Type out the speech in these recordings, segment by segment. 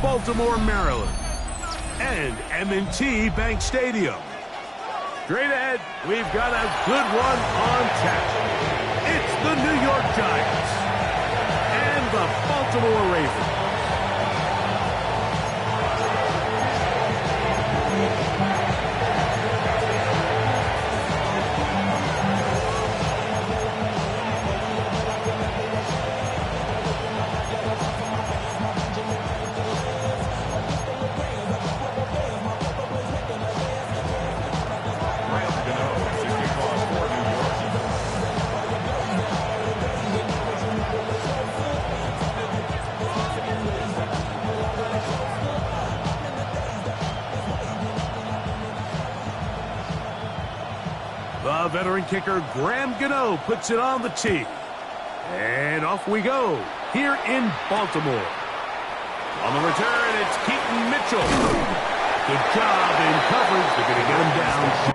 Baltimore, Maryland, and M&T Bank Stadium. Straight ahead, we've got a good one on tap. It's the New York Giants and the Baltimore Ravens. The veteran kicker, Graham Gano, puts it on the tee. And off we go here in Baltimore. On the return, it's Keaton Mitchell. Good job in coverage. They're going to get him down.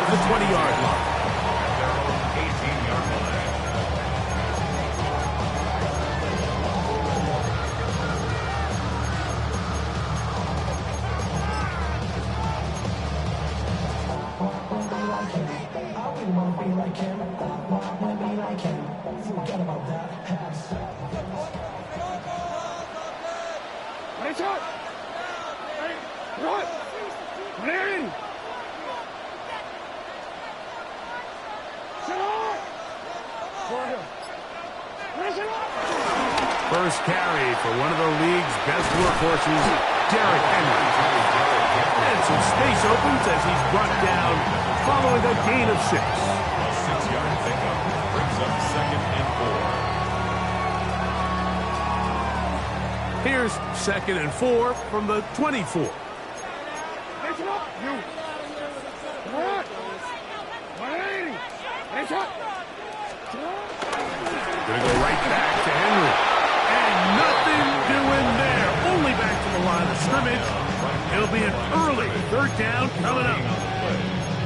The 20-yard line. 18-yard line. Nice shot. What? In. First carry for one of the league's best workhorses, Derrick Henry. And some space opens as he's brought down following a gain of 6. A 6-yard pickup brings up 2nd and 4. Here's 2nd and 4 from the 24. Gonna go right back to Henry. And nothing doing there. Only back to the line of scrimmage. It'll be an early 3rd down coming up.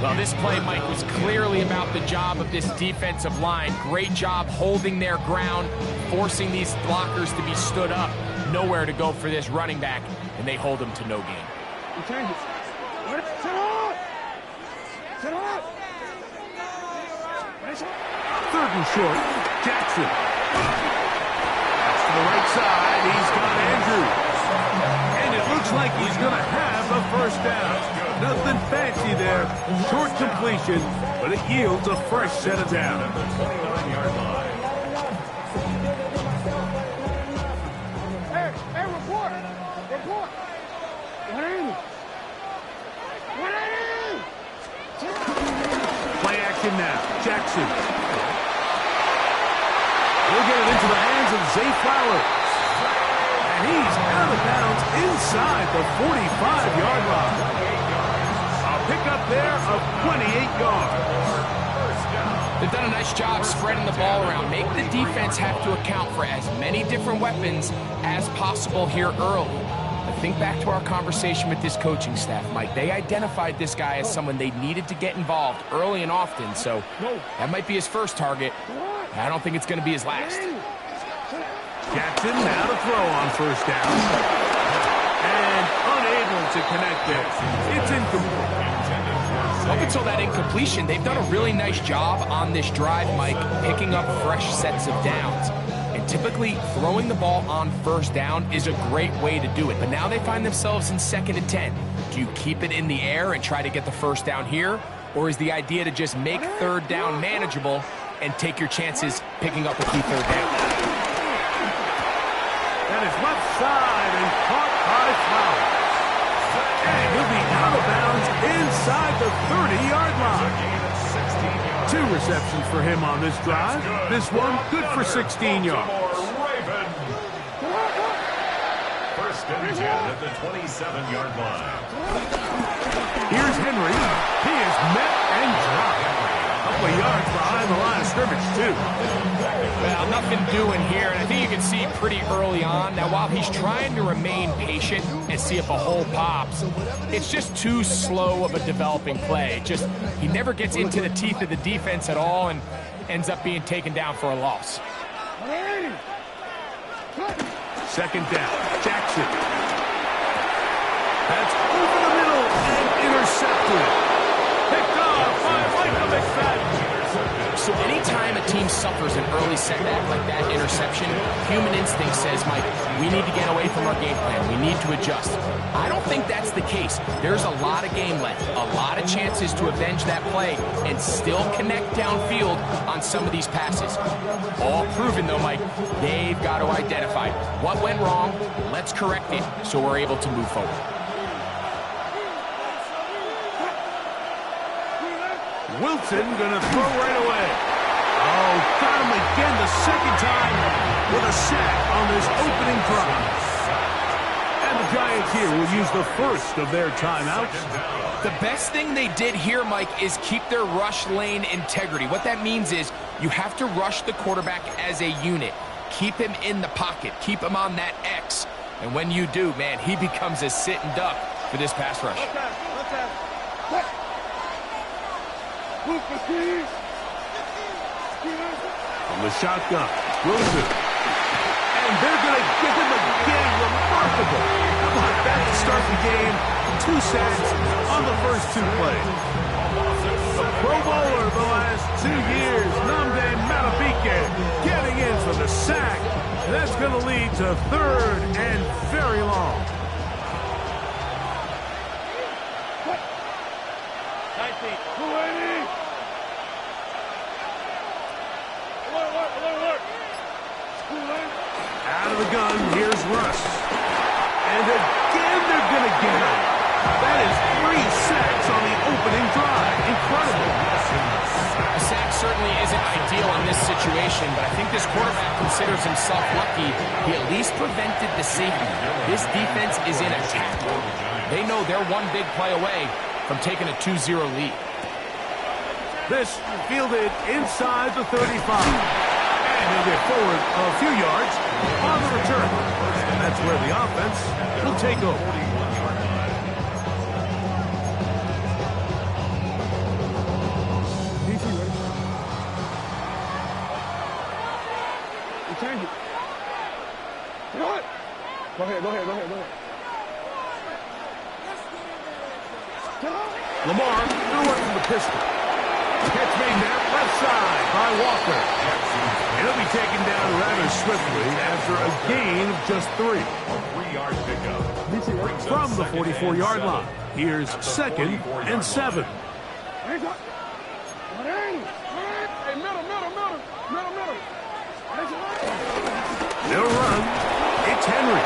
Well, this play, Mike, was clearly about the job of this defensive line. Great job holding their ground, forcing these blockers to be stood up. Nowhere to go for this running back, and they hold him to no gain. Set up! Set up! 3rd and short, Jackson. That's to the right side. He's got Andrews. And it looks like he's going to have a 1st down. Nothing fancy there. Short completion, but it yields a fresh set of downs. 29-yard line. Hey, report! Report! Play action now. Jackson. He'll get it into the hands of Zay Flowers. And he's out of bounds inside the 45-yard line. A pickup there of 28 yards. They've done a nice job spreading the ball around. Make the defense have to account for as many different weapons as possible here early. But think back to our conversation with this coaching staff, Mike. They identified this guy as someone they needed to get involved early and often, so that might be his first target. I don't think it's going to be his last. Jackson now to throw on 1st down. And unable to connect there. It's incomplete. Up until that incompletion, they've done a really nice job on this drive, Mike, picking up fresh sets of downs. And typically, throwing the ball on 1st down is a great way to do it. But now they find themselves in 2nd and 10. Do you keep it in the air and try to get the 1st down here? Or is the idea to just make 3rd down manageable and take your chances picking up a key third down. That is left side and caught by Flowers. And he'll be out of bounds inside the 30-yard line. 2 receptions for him on this drive. This one good for 16 yards. First and 10 at the 27-yard line. Here's Henry. He is met and dropped. A couple of yards behind the line of scrimmage, too. Well, nothing doing here, and I think you can see pretty early on. Now, while he's trying to remain patient and see if a hole pops, it's just too slow of a developing play. He never gets into the teeth of the defense at all and ends up being taken down for a loss. Second down, Jackson. That's over the middle and intercepted. Picked off by Michael McFadden. So anytime a team suffers an early setback like that interception, human instinct says, Mike, we need to get away from our game plan. We need to adjust. I don't think that's the case. There's a lot of game left, a lot of chances to avenge that play and still connect downfield on some of these passes. All proven, though, Mike, they've got to identify what went wrong, let's correct it so we're able to move forward. Wilson going to throw right away. Oh, got him again the second time with a sack on this opening drive. And the Giants here will use the first of their timeouts. The best thing they did here, Mike, is keep their rush lane integrity. What that means is you have to rush the quarterback as a unit. Keep him in the pocket. Keep him on that X. And when you do, man, he becomes a sitting duck for this pass rush. From the shotgun, Wilson. And they're going to give him again. Remarkable. How about that to start the game? 2 sacks on the first 2 plays. The Pro Bowler the last 2 years, Nnamdi Madubuike, getting in for the sack. And that's going to lead to 3rd and very long. Out of the gun, here's Russ. And again, they're going to get him. That is 3 sacks on the opening drive. Incredible. A sack certainly isn't ideal in this situation, but I think this quarterback considers himself lucky. He at least prevented the safety. This defense is in attack mode. They know they're one big play away from taking a 2-0 lead. This fielded inside the 35. And he'll get forward a few yards on the return. And that's where the offense will take over. Change it. Go ahead. Lamar going to work from the pistol. Catch made there, left side by Walker. And he'll be taken down rather swiftly after a gain of just 3. A 3-yard pickup. From the 44-yard line, here's 2nd and 7. They'll run. It's Henry.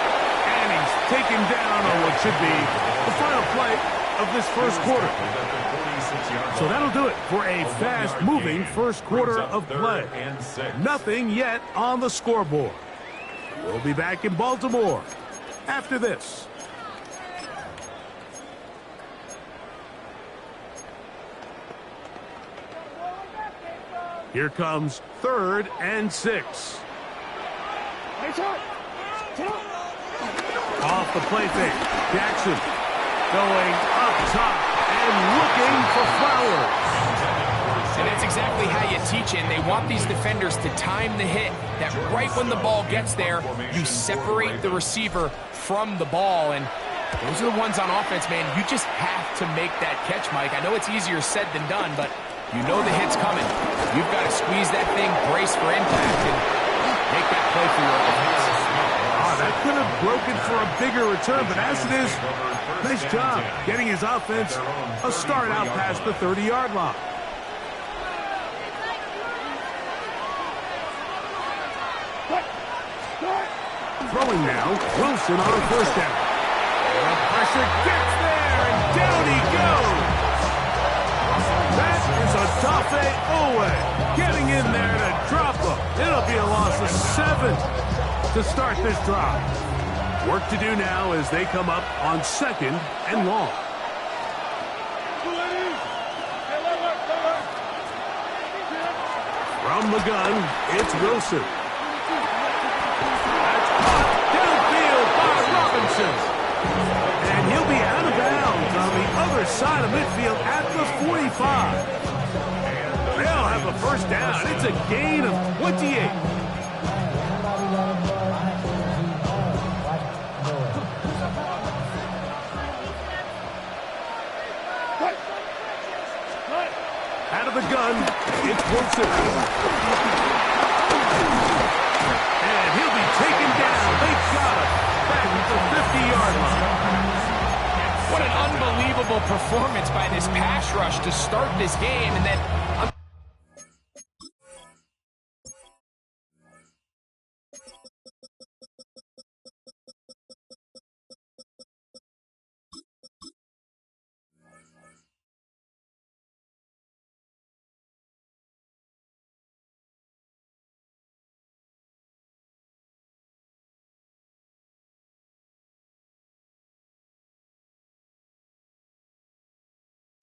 And he's taken down on what should be the final play of this first quarter. So that'll do it for a fast-moving first quarter of play. Nothing yet on the scoreboard. We'll be back in Baltimore after this. Here comes 3rd and 6. Off the play fake. Jackson going up top and looking for Flowers. And that's exactly how you teach it. They want these defenders to time the hit, that right when the ball gets there, you separate the receiver from the ball. And those are the ones on offense, man. You just have to make that catch, Mike. I know it's easier said than done, but you know the hit's coming. You've got to squeeze that thing, brace for impact, and make that play for your offense. That could have broken for a bigger return, but as it is, nice job getting his offense a start out past the 30-yard line. Throwing now, Wilson on first down. The pressure gets there, and down he goes. That is Odafe Owe getting in there to drop him. It'll be a loss of 7 to start this drive. Work to do now as they come up on 2nd and long. From the gun, it's Wilson. That's caught downfield by Robinson. And he'll be out of bounds on the other side of midfield at the 45. They'll have a first down. It's a gain of 28. Out of the gun, it's Wilson. And he'll be taken down. They got him back at the 50-yard line. What an unbelievable performance by this pass rush to start this game, and then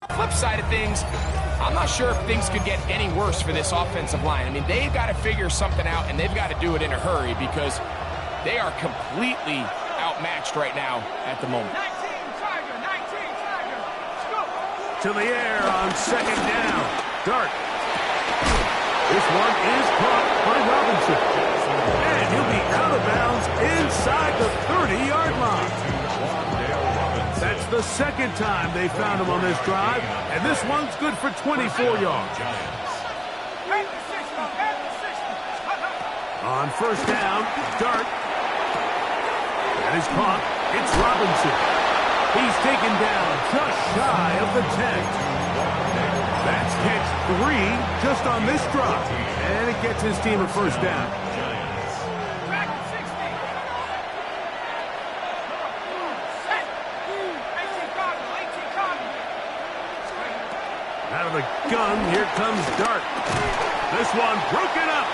flip side of things, I'm not sure if things could get any worse for this offensive line. I mean, they've got to figure something out, and they've got to do it in a hurry because they are completely outmatched right now at the moment. 19 Tiger, scoop. To the air on 2nd down. Dart. This one is caught by Robinson. And he'll be out of bounds inside the 30-yard line. That's the 2nd time they found him on this drive, and this one's good for 24 yards. On first down, Dart. That is caught. It's Robinson. He's taken down just shy of the 10. That's catch 3 just on this drive, and it gets his team a first down. Out of the gun, here comes Dart. This one broken up.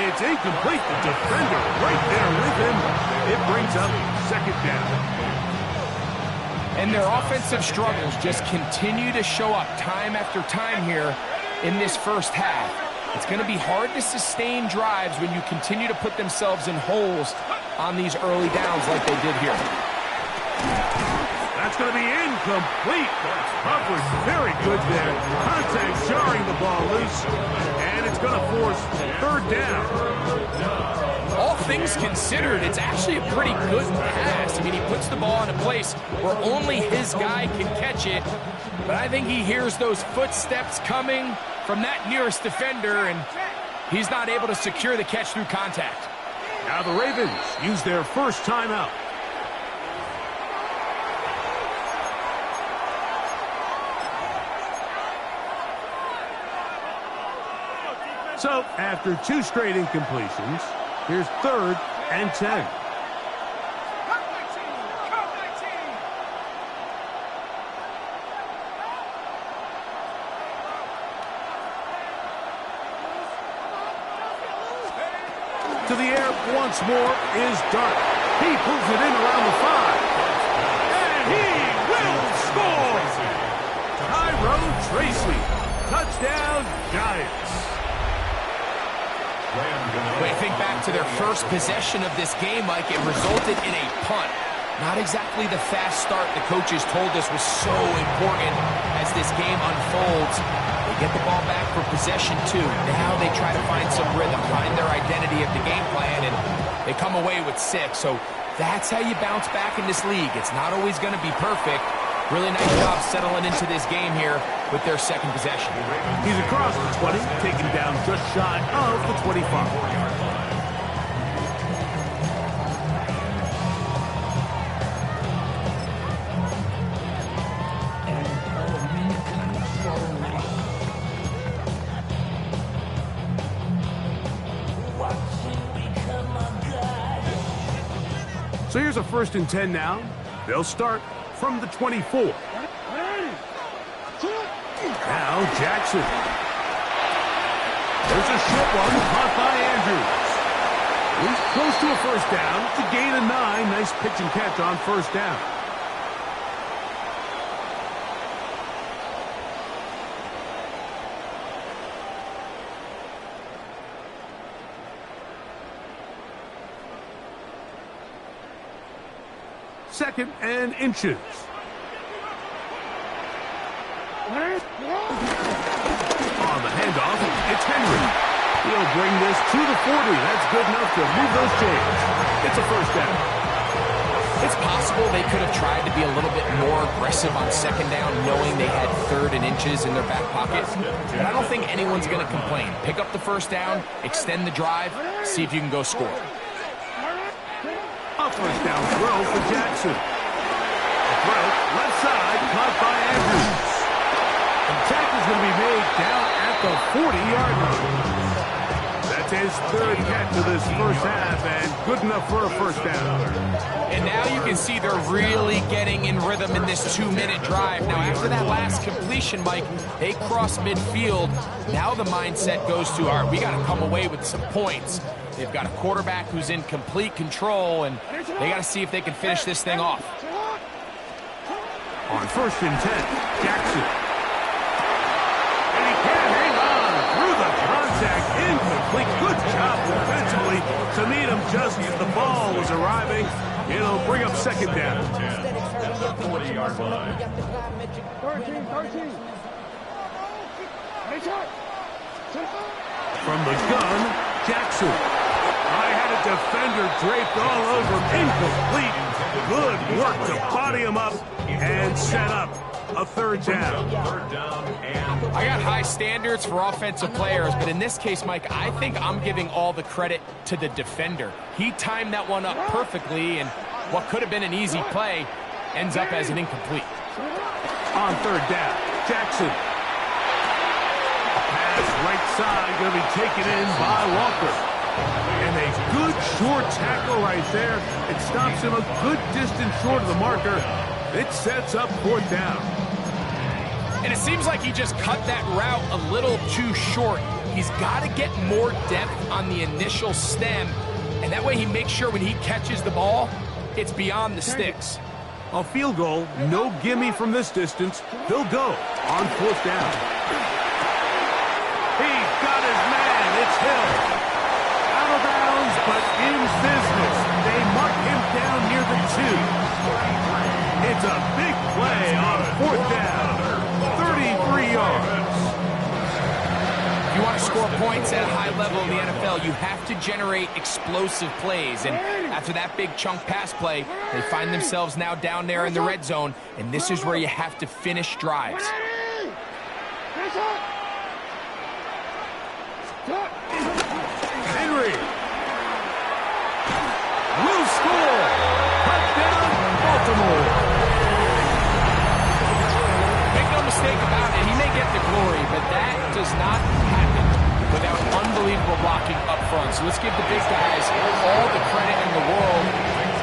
It's incomplete. The defender right there with him. It brings up 2nd down. And their offensive struggles just continue to show up time after time here in this first half. It's going to be hard to sustain drives when you continue to put themselves in holes on these early downs like they did here. That's going to be incomplete. Coverage very good there. Contact jarring the ball loose. And it's going to force 3rd down. All things considered, it's actually a pretty good pass. I mean, he puts the ball in a place where only his guy can catch it. But I think he hears those footsteps coming from that nearest defender, and he's not able to secure the catch through contact. Now the Ravens use their first timeout. So, after 2 straight incompletions, here's 3rd and 10. To the air once more is Dart. He pulls it in around the 5. And he will score! Tyrone Tracy. Touchdown, Giants. When you think back to their first possession of this game, Mike, it resulted in a punt. Not exactly the fast start the coaches told us was so important as this game unfolds. They get the ball back for possession 2. Now they try to find some rhythm, find their identity of the game plan, and they come away with 6. So that's how you bounce back in this league. It's not always going to be perfect. Really nice job settling into this game here with their 2nd possession. He's across the 20, taken down just shy of the 25. So here's a 1st and 10 now. They'll start from the 24. Now Jackson. There's a short one caught by Andrews. He's close to a 1st down. It's a gain of 9. Nice pitch and catch on 1st down. Second and inches. On the handoff, it's Henry. He'll bring this to the 40. That's good enough to move those chains. It's a 1st down. It's possible they could have tried to be a little bit more aggressive on 2nd down, knowing they had 3rd and inches in their back pocket. But I don't think anyone's going to complain. Pick up the 1st down, extend the drive, see if you can go score. A 1st down throw for Jackson. A throw left side, caught by Andrews. The tackle's going to be made down at the 40-yard line. That's his 3rd catch of this 1st half, and good enough for a 1st down. And now you can see they're really getting in rhythm in this 2-minute drive. Now, after that last completion, Mike, they cross midfield. Now the mindset goes to, all right, we got to come away with some points. They've got a quarterback who's in complete control, and they got to see if they can finish this thing off. On 1st and 10, Jackson. And he can't hang on through the contact. Incomplete. Good job defensively to meet him just as the ball was arriving. It'll bring up 2nd down. At the 40-yard line. 13. From the gun, Jackson. I had a defender draped all over him. Incomplete. Good work to body him up and set up a 3rd down. I got high standards for offensive players, but in this case, Mike, I think I'm giving all the credit to the defender. He timed that one up perfectly, and what could have been an easy play ends up as an incomplete. On 3rd down, Jackson. Pass right side, going to be taken in by Walker. And a good short tackle right there. It stops him a good distance short of the marker. It sets up 4th down. And it seems like he just cut that route a little too short. He's got to get more depth on the initial stem, and that way he makes sure when he catches the ball, it's beyond the sticks. A field goal, no gimme from this distance. They'll go on 4th down. He got his man. It's Hill. Out of bounds, but in business. They mark him down near the 2. It's a big play on 4th down. 33 yards. If you want to score points at a high level in the NFL, you have to generate explosive plays. And after that big chunk pass play, they find themselves now down there in the red zone, and this is where you have to finish drives. Henry will score. Touchdown, Baltimore. Make no mistake about it, he may get the glory, but that does not happen without unbelievable blocking up front. So let's give the big guys all the credit in the world.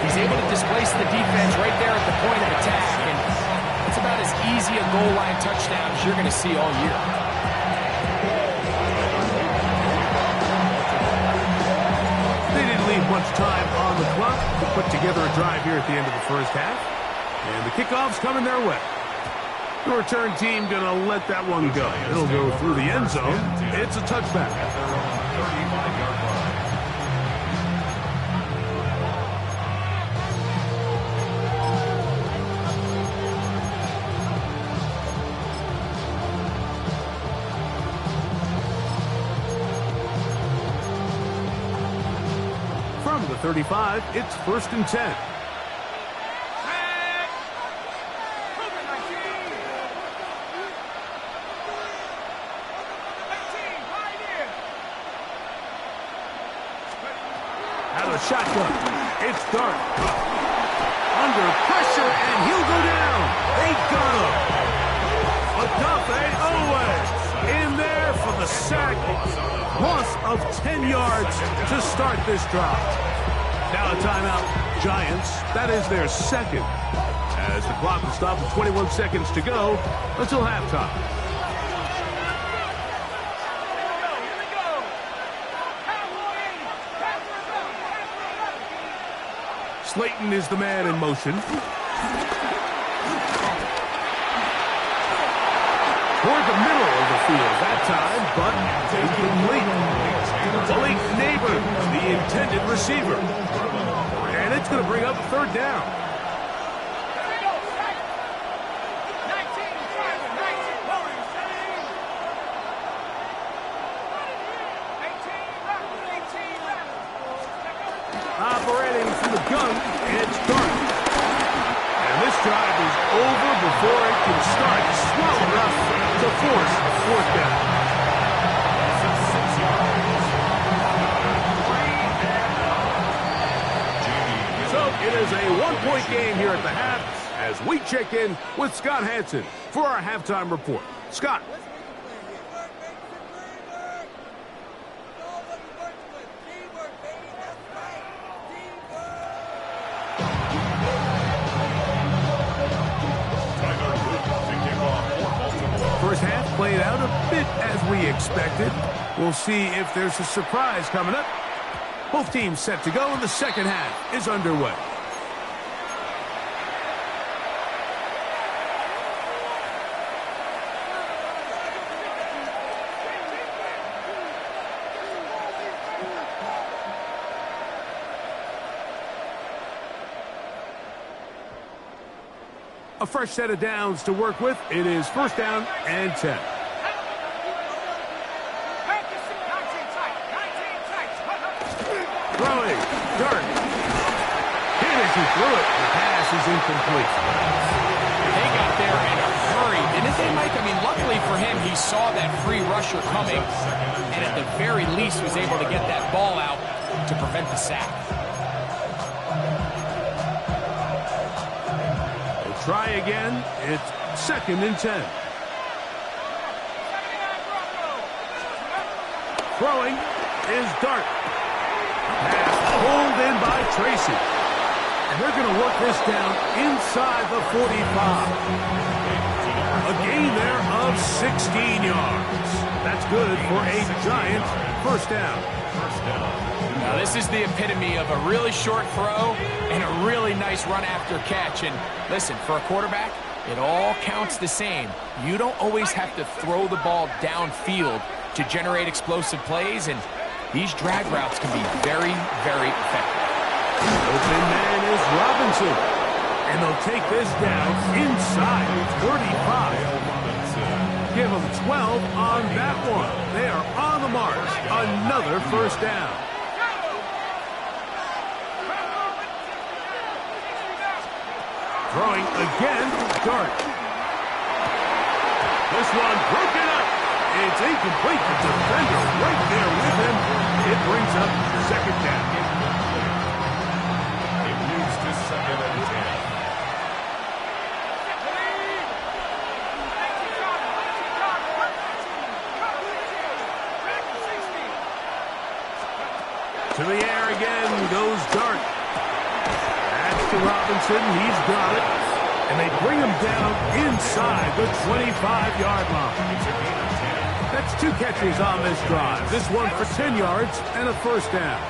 He's able to displace the defense right there at the point of attack, and it's about as easy a goal line touchdown as you're going to see all year. They didn't leave much time on the clock to put together a drive here at the end of the 1st half. And the kickoff's coming their way. The return team going to let that one go. It'll go through the end zone. It's a touchback. From the 35, it's 1st and 10. Shotgun. It's dark. Under pressure, and he'll go down. They got him. Odafe Owe in there for the sack. Loss of 10 yards to start this drive. Now a timeout. Giants, that is their second. As the clock will stop with 21 seconds to go until halftime. Slayton is the man in motion. Toward the middle of the field that time, but incomplete. Malik Neighbors, the intended receiver. And it's going to bring up third down. Operating from the gun, it's Dart. And this drive is over before it can start. Slow enough to force a fourth down. So it is a one-point game here at the half as we check in with Scott Hansen for our halftime report. Scott. First half played out a bit as we expected. We'll see if there's a surprise coming up. Both teams set to go, and the second half is underway. A fresh set of downs to work with. It is first down and 10. Throwing. Dart. Hit as he threw it. The pass is incomplete. They got there in a hurry, didn't they, Mike? I mean, luckily for him, he saw that free rusher coming, and at the very least was able to get that ball out to prevent the sack. Try again. It's second and 10. Throwing is Dart. Pass pulled in by Tracy. And they're going to work this down inside the 45. A gain there of 16 yards. That's good for a Giant first down. Now, this is the epitome of a really short throw and a really nice run after catch. And listen, for a quarterback, it all counts the same. You don't always have to throw the ball downfield to generate explosive plays, and these drag routes can be very, very effective. Open man is Robinson. And they'll take this down inside 35. Give them 12 on that one. They are on the march. Another first down. Throwing again, Dart. This one broken up. It's incomplete. The defender right there with him. It brings up second down. It moves to second and 10. To the air again goes Dart. To Robinson, he's got it, and they bring him down inside the 25-yard line. That's 2 catches on this drive. This one for 10 yards and a first down.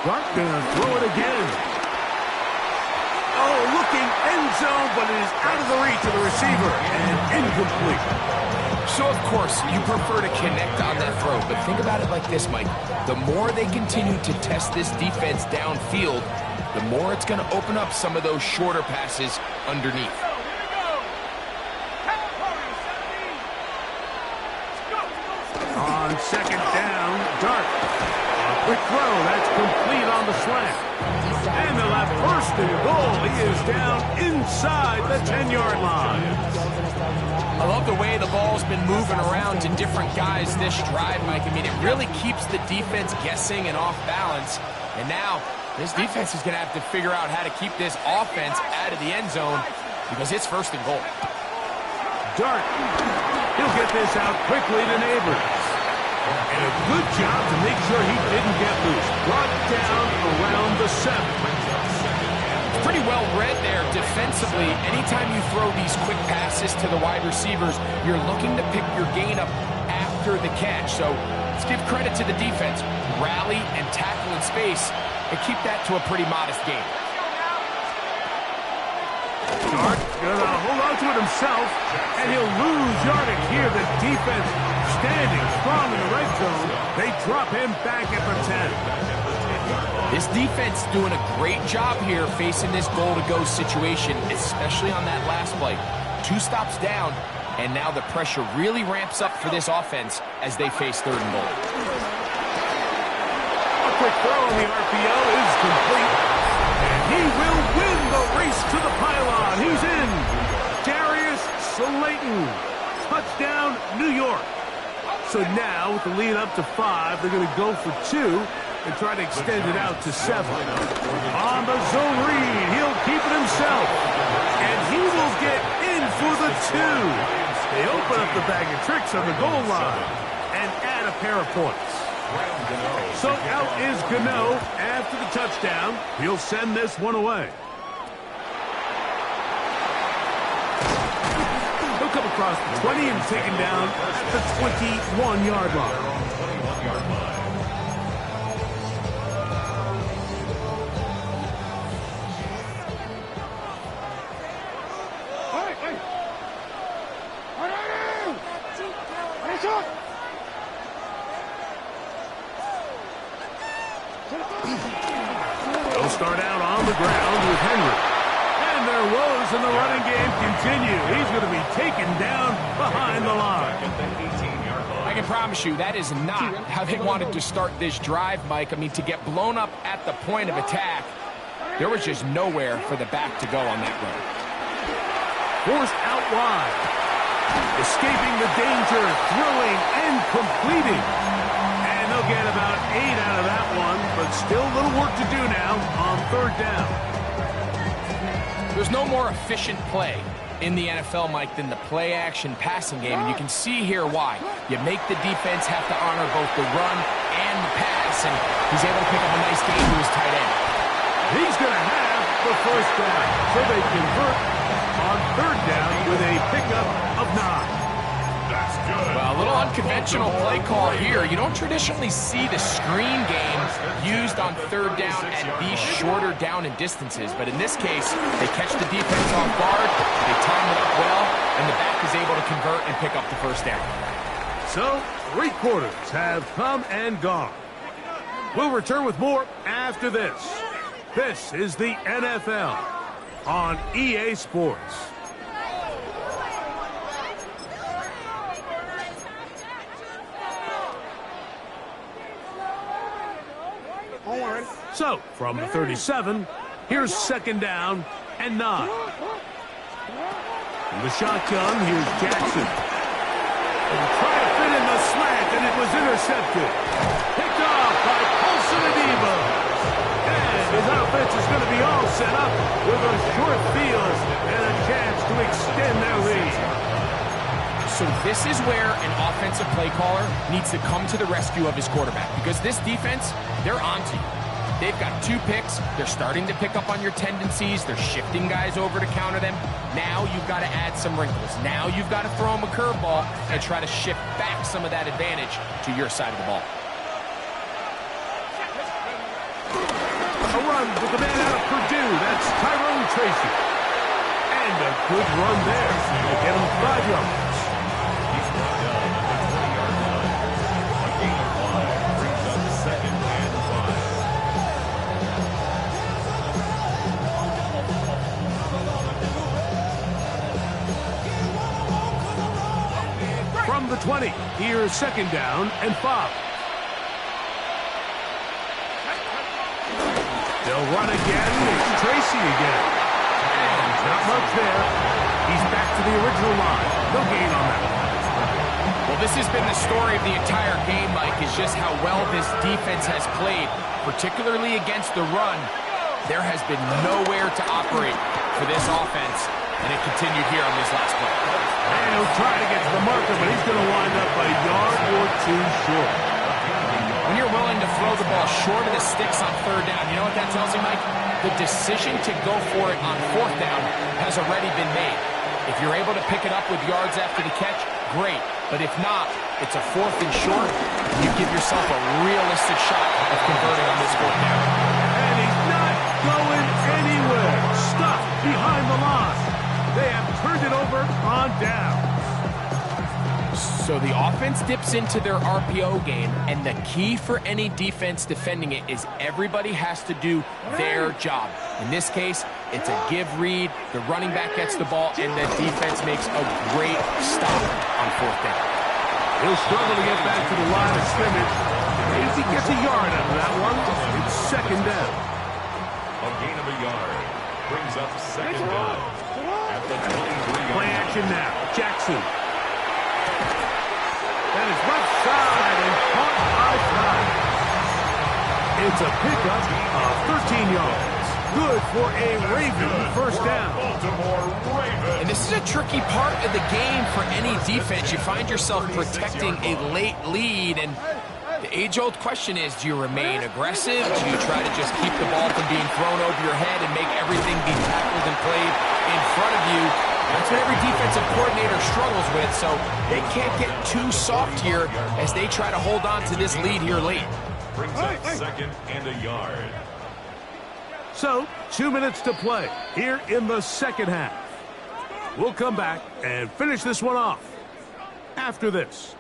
Dart gonna throw it again. Oh, looking end zone, but it is out of the reach of the receiver and incomplete. So, of course, you prefer to connect on that throw, but think about it like this, Mike. The more they continue to test this defense downfield, the more it's going to open up some of those shorter passes underneath. On second down, Dart. A quick throw, that's complete on the slant. And they'll have first and goal. He is down inside the 10-yard line. I love the way the ball's been moving around to different guys this drive, Mike. I mean, it really keeps the defense guessing and off balance. And now, this defense is going to have to figure out how to keep this offense out of the end zone because it's first and goal. Dart He'll get this out quickly to Neighbors. And a good job to make sure he didn't get loose. Brought down around the 7. It's pretty well read there defensively. Anytime you throw these quick passes to the wide receivers, you're looking to pick your gain up after the catch. So let's give credit to the defense. Rally and tackle in space and keep that to a pretty modest gain. Dart gonna hold on to it himself, and he'll lose yardage here. The defense standing strong in the red zone. They drop him back at the 10. This defense doing a great job here facing this goal-to-go situation, especially on that last play. 2 stops down, and now the pressure really ramps up for this offense as they face 3rd and goal. A quick throw on the RPO is complete. And he will win the race to the pylon. He's in. Darius Slayton. Touchdown, New York. So now, with the lead up to 5, they're going to go for 2 and try to extend it out to 7. On the zone read, he'll keep it himself. And he will get in for the 2. They open up the bag of tricks on the goal line and add a pair of points. So out is Gano after the touchdown. He'll send this one away. He'll come across the 20 and taken down the 21-yard line. They'll start out on the ground with Henry. And their woes in the running game continue. He's going to be taken down behind the line. I can promise you that is not how they wanted to start this drive, Mike. I mean, to get blown up at the point of attack, there was just nowhere for the back to go on that run. Forced out wide. Escaping the danger, throwing and completing. And they'll get about 8 out of that one, but still a little work to do now on 3rd down. There's no more efficient play in the NFL, Mike, than the play-action passing game, and you can see here why. You make the defense have to honor both the run and the pass, and he's able to pick up a nice gain to his tight end. He's going to have the 1st down, so they convert on 3rd down with a pickup of 9. Well, a little unconventional play call here. You don't traditionally see the screen game used on 3rd down at these shorter down and distances. But in this case, they catch the defense off guard, they time it up well, and the back is able to convert and pick up the 1st down. So, 3 quarters have come and gone. We'll return with more after this. This is the NFL on EA Sports. So, from the 37, here's 2nd down and 9. In the shotgun, here's Jackson. And try to fit in the slant, and it was intercepted. Picked off by Paulson Adebo. And his offense is going to be all set up with a short field and a chance to extend their lead. So this is where an offensive play caller needs to come to the rescue of his quarterback, because this defense, they're onto you. They've got 2 picks. They're starting to pick up on your tendencies. They're shifting guys over to counter them. Now you've got to add some wrinkles. Now you've got to throw them a curveball and try to shift back some of that advantage to your side of the ball. A run with the man out of Purdue. That's Tyrone Tracy. And a good run there to get him 5 yards. He's brought down at the 20-yard line. A gain of 5 brings up 2nd and 5. From the 20, here's 2nd down and 5. They'll run again. It's Tracy again. And not much there. He's back to the original line. No gain on that one. Well, this has been the story of the entire game, Mike, is just how well this defense has played, particularly against the run. There has been nowhere to operate for this offense And it continued here on this last play. And he'll try to get to the marker, but he's going to wind up a yard or two short. When you're willing to throw the ball short of the sticks on third down, you know what that tells you, Mike? The decision to go for it on fourth down has already been made. If you're able to pick it up with yards after the catch, great. But if not, it's a fourth and short. You give yourself a realistic shot of converting on this fourth down. And he's not going anywhere. Stuffed behind the line. They have turned it over on down. So the offense dips into their RPO game, and the key for any defense defending it is everybody has to do their job. In this case, it's a give read, the running back gets the ball, and the defense makes a great stop on fourth down. He'll struggle to get back to the line of scrimmage. If he gets a yard out of that one, it's second down. A gain of a yard brings up second down at the 23-yard Play line. action now. Jackson. That is left side and caught by Fry. It's a pickup of 13 yards. Good for a Raven first down. Baltimore Ravens. And this is a tricky part of the game for any defense. You find yourself protecting a late lead, and the age-old question is, do you remain aggressive? Do you try to just keep the ball from being thrown over your head and make everything be tackled and played in front of you? That's what every defensive coordinator struggles with, so they can't get too soft here as they try to hold on to this lead here late. Brings up second and a yard. So, 2 minutes to play here in the second half. We'll come back and finish this one off after this.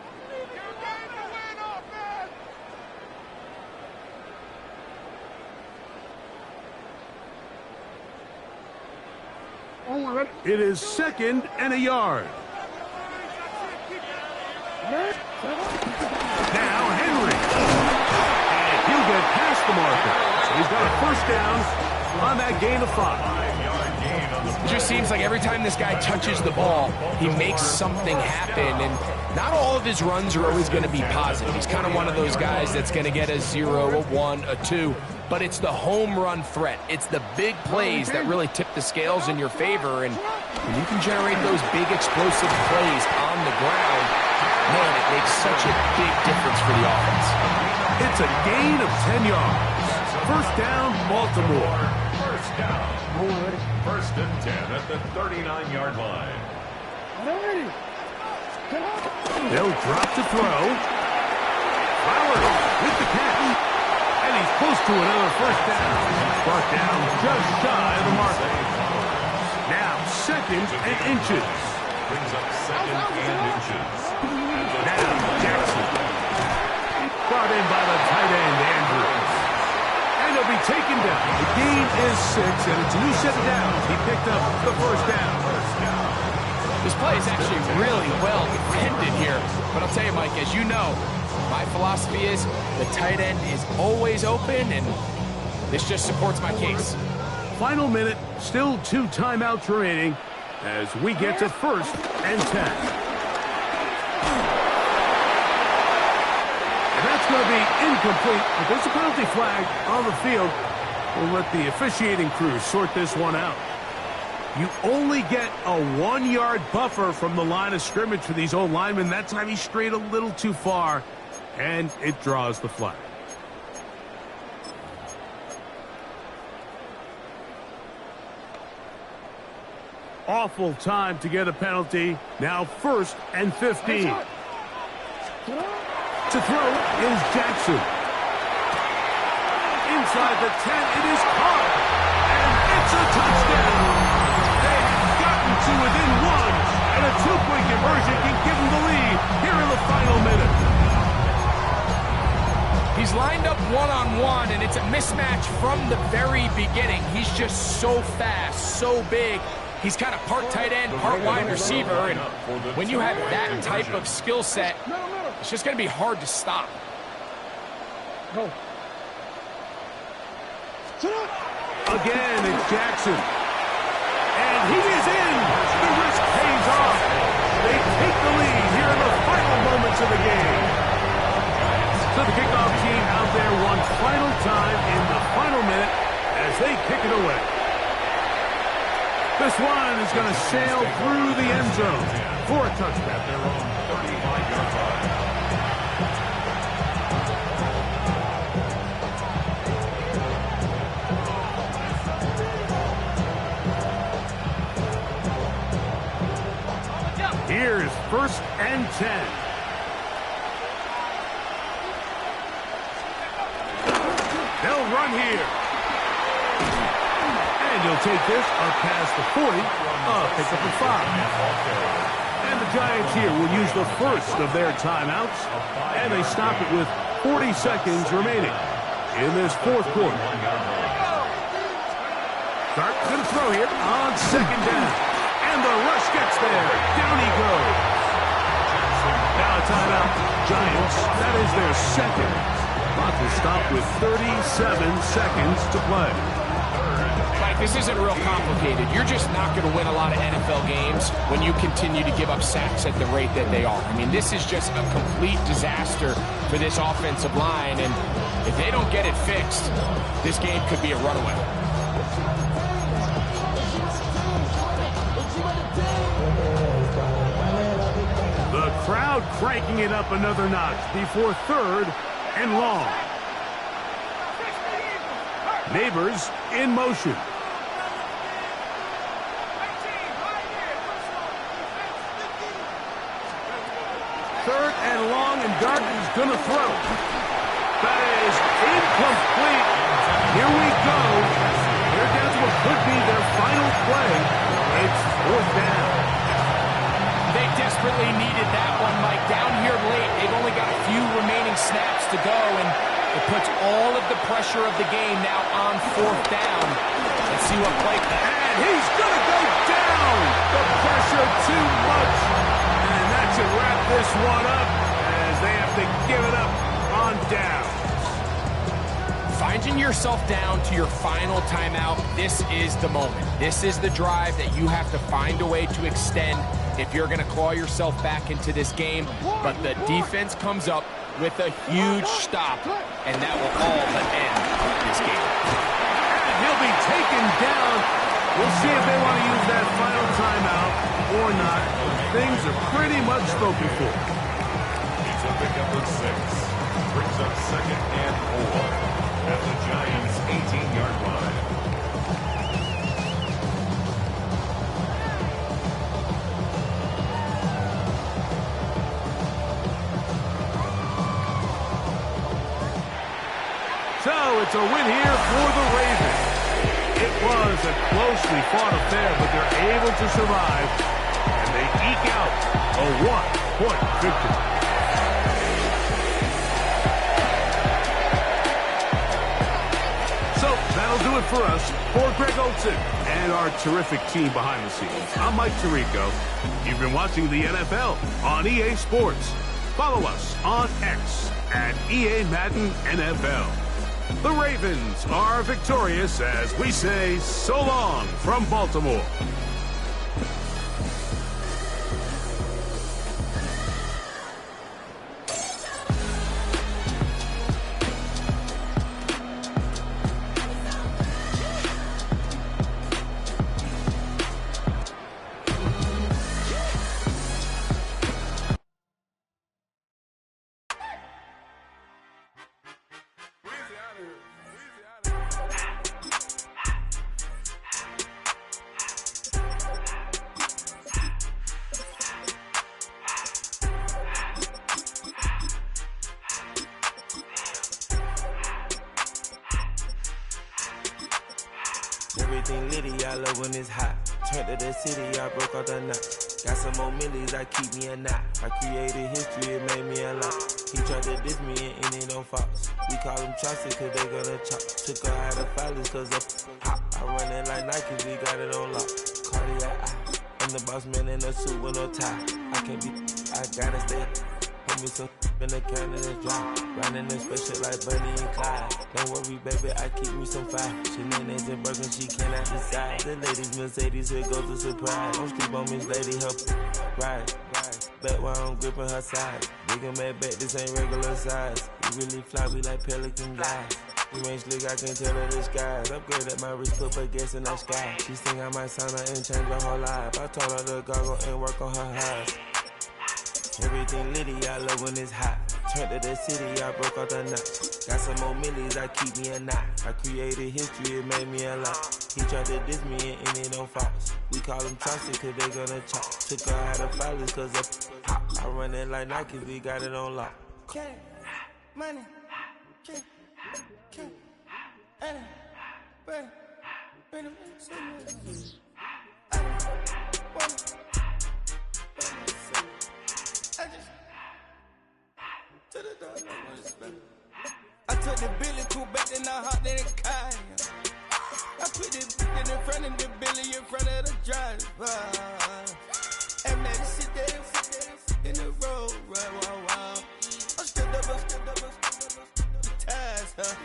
It is second and a yard. Now Henry. And he'll get past the marker. So he's got a first down on that gain of 5. It just seems like every time this guy touches the ball, he makes something happen. And not all of his runs are always going to be positive. He's kind of one of those guys that's going to get a 0, a 1, a 2. But it's the home run threat. It's the big plays that really tip the scales in your favor. And when you can generate those big explosive plays on the ground, man, it makes such a big difference for the offense. It's a gain of 10 yards. First down, Baltimore. First down. First and 10 at the 39-yard line. They'll drop to throw. Flowers with the catch. And he's close to another first down. Brought down just shy of the marker. Now second and inches. Brings up second and inches. Now Jackson. Brought in by the tight end, Andrews. And he'll be taken down. The gain is 6, and it's a new set of downs. He picked up the first down. This play is actually really well defended here. But I'll tell you, Mike, as you know, my philosophy is the tight end is always open, and this just supports my case. Final minute, still 2 timeouts remaining as we get to first and 10. And that's going to be incomplete, but there's a penalty flag on the field. We'll let the officiating crew sort this one out. You only get a 1-yard buffer from the line of scrimmage for these old linemen. That time he strayed a little too far, and it draws the flag. Awful time to get a penalty. Now first and 15. To throw is Jackson. Inside the 10, it is caught. And it's a touchdown. They have gotten to within 1, and a 2-point conversion can give them the lead here in the final minute. He's lined up one-on-one, and it's a mismatch from the very beginning. He's just so fast, so big. He's kind of part tight end, part wide receiver, and when you have that type of skill set, it's just going to be hard to stop. Again, it's Jackson. And he is in. The risk pays off. They take the lead here in the final moments of the game. So the kickoff team out there one final time in the final minute as they kick it away. This one is going to sail through the end zone for a touchdown. Their own 35-yard line. Here's 1st and 10. They'll run here. And he'll take this up past the 40, pick up the 5. And the Giants here will use the first of their timeouts, and they stop it with 40 seconds remaining in this 4th quarter. Stark's going to throw here on 2nd down. And the rush gets there. Down he goes. Now a timeout. Giants, that is their 2nd. Clock will stop with 37 seconds to play. Mike, this isn't real complicated. You're just not going to win a lot of NFL games when you continue to give up sacks at the rate that they are. I mean, this is just a complete disaster for this offensive line, and if they don't get it fixed, this game could be a runaway. The crowd cranking it up another notch before 3rd and long. Neighbors in motion. 3rd and long, and Darton's going to throw. That is incomplete. Here we go. They're down to what could be their final play. It's 4th down. They desperately needed that one, Mike. Down here late, they've only got a few remaining snaps to go, and it puts all of the pressure of the game now on 4th down. Let's see what play. And he's going to go down. The pressure too much. And that should wrap this one up as they have to give it up on down. Finding yourself down to your final timeout, this is the moment. This is the drive that you have to find a way to extend if you're going to claw yourself back into this game. But the defense comes up with a huge stop, and that will all but end this game. And he'll be taken down. We'll see if they want to use that final timeout or not. Things are pretty much spoken for. He's a pickup of 6. Brings up 2nd and 4 at the Giants' 18-yard line. So it's a win here for the Ravens. It was a closely fought affair, but they're able to survive, and they eke out a 1-point victory. So that'll do it for us. For Greg Olson and our terrific team behind the scenes, I'm Mike Tirico. You've been watching the NFL on EA Sports. Follow us on X at EA Madden NFL. The Ravens are victorious as we say so long from Baltimore. Everything litty, I love when it's hot. Turned to the city, I broke out the knot. Got some more millies, I keep me a knot. I created history, it made me a lot. He tried to diss me and ended on Fox. We call them Chaucer cause they gonna chop. Took her out of filers cause of hot. I run it like Nike, we got it on lock. Cardiac eye. I'm the boss man in a suit with no tie. I can't be, I gotta stay. Put me some in the can of the dry. Riding in spaceship like Bunny and Clyde. Don't worry, baby, I keep me some fire. Shenanigans and Birkin, she cannot decide. The ladies, Mercedes, here goes the surprise. Don't sleep on Miss Lady, help ride. Back while I'm gripping her side. Big and mad back, this ain't regular size. We really fly, we like Pelican guys. You ain't slick, I can tell her the skies. Upgrade at my wrist, put gas in the sky. She think I might sign her and change her whole life. I told her to goggle and work on her eyes. Everything litty, I love when it's hot. Turned to the city, I broke out the knot. Got some more millies, I keep me a knot. I created history, it made me a lot. He tried to diss me and it don't fox. We call them Chauncey cause they gonna chop. Took her out of filers cause of pop. I run it like Nike, we got it on lock. Cash, money, cash, money, money, money, I took the Billy cool back, then I hopped in the car. I put the in front of the Billy in front of the driver. And man, sit there in the road, wow. I'm still double, the tires, huh?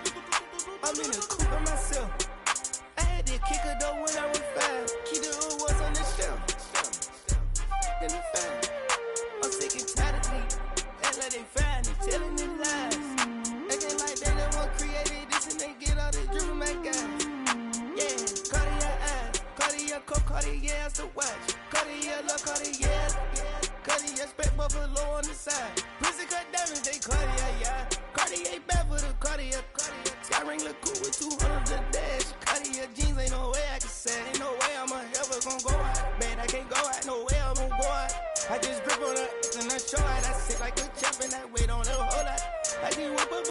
I'm in the coupe by myself. I had to kick her though when I was 5. Keep the old ones on the shelf. In the fan. I'm sick and tired of me. Act like they find it, telling the lies. Acting like they the one created this and they get all the dream my guys. Yeah, Cartier eyes, Cartier coat, Cartier ass to watch. Cartier love, Cartier, Cartier spec buffalo on the side. Pussy cut diamonds, they Cartier, yeah. Cartier bad for the Cartier. Sky ring look cool with 200 a dash. Cartier jeans, ain't no way I can say. Ain't no way I'm ever gonna go out. Man, I can't go out, no way I'm gonna go out. I just grip on her and I show out. I sit like a champ and I wait on her whole lot. I just whip up.